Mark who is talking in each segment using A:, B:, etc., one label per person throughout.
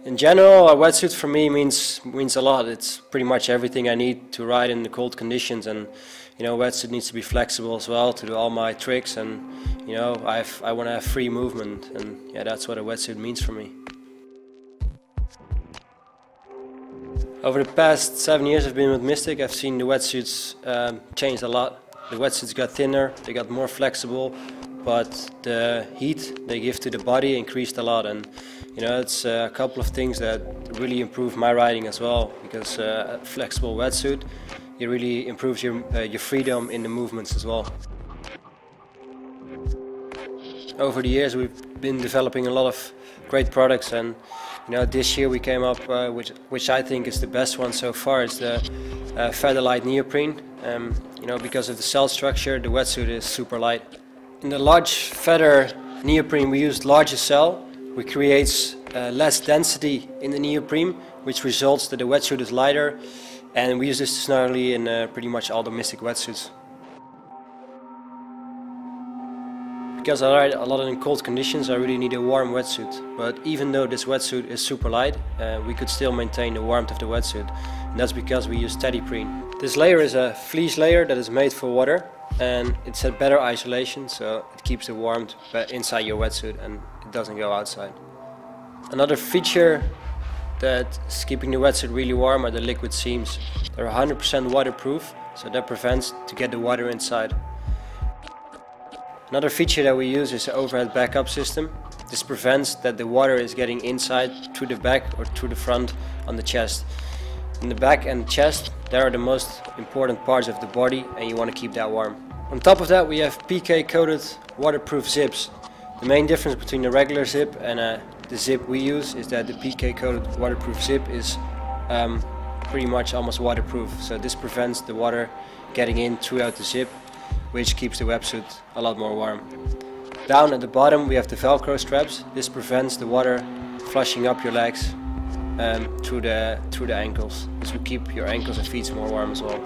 A: In general, a wetsuit for me means a lot. It's pretty much everything I need to ride in the cold conditions, and you know, wetsuit needs to be flexible as well to do all my tricks, and you know, I want to have free movement, and yeah, that's what a wetsuit means for me. Over the past 7 years I've been with Mystic, I've seen the wetsuits change a lot. The wetsuits got thinner, they got more flexible, but the heat they give to the body increased a lot, and you know, it's a couple of things that really improve my riding as well, because a flexible wetsuit, it really improves your freedom in the movements as well. Over the years we've been developing a lot of great products, and you know, this year we came up with, which I think is the best one so far, is the Feather Lite Neoprene. You know, because of the cell structure, the wetsuit is super light. In the large feather neoprene we used larger cell, which creates less density in the neoprene, which results that the wetsuit is lighter, and we use this generally in pretty much all the Mystic wetsuits. Because I ride a lot in cold conditions, I really need a warm wetsuit. But even though this wetsuit is super light, we could still maintain the warmth of the wetsuit. And that's because we use Technoprene. This layer is a fleece layer that is made for water, and it's a better isolation, so it keeps the warmth inside your wetsuit and it doesn't go outside. Another feature that is keeping the wetsuit really warm are the liquid seams. They're 100% waterproof, so that prevents to get the water inside. Another feature that we use is the overhead backup system. This prevents that the water is getting inside through the back or through the front on the chest. In the back and chest, they are the most important parts of the body, and you want to keep that warm. On top of that, we have PK coated waterproof zips. The main difference between the regular zip and the zip we use is that the PK coated waterproof zip is pretty much almost waterproof. So this prevents the water getting in throughout the zip, which keeps the wetsuit a lot more warm. Down at the bottom we have the Velcro straps. This prevents the water flushing up your legs through the ankles. This will keep your ankles and feet more warm as well.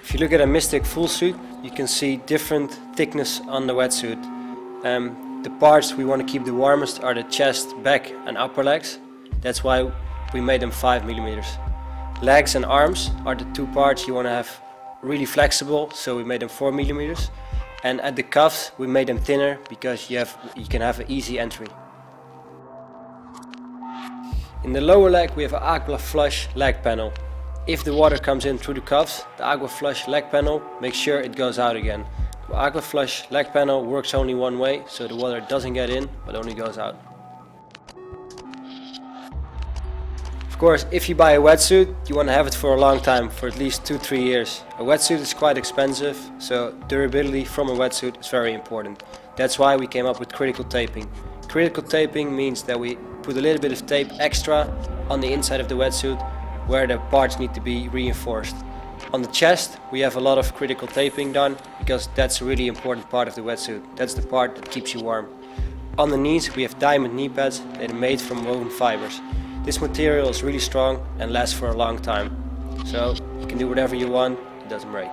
A: If you look at a Mystic full suit, you can see different thickness on the wetsuit. The parts we want to keep the warmest are the chest, back and upper legs. That's why we made them 5mm. Legs and arms are the two parts you want to have really flexible, so we made them 4mm. And at the cuffs we made them thinner because you can have an easy entry. In the lower leg we have an Aqua Flush leg panel. If the water comes in through the cuffs, the Aqua Flush leg panel makes sure it goes out again. The Aqua Flush leg panel works only one way, so the water doesn't get in but only goes out. Of course, if you buy a wetsuit, you want to have it for a long time, for at least 2-3 years. A wetsuit is quite expensive, so durability from a wetsuit is very important. That's why we came up with critical taping. Critical taping means that we put a little bit of tape extra on the inside of the wetsuit where the parts need to be reinforced. On the chest we have a lot of critical taping done because that's a really important part of the wetsuit. That's the part that keeps you warm. On the knees we have diamond knee pads that are made from woven fibers. This material is really strong and lasts for a long time. So you can do whatever you want, it doesn't break.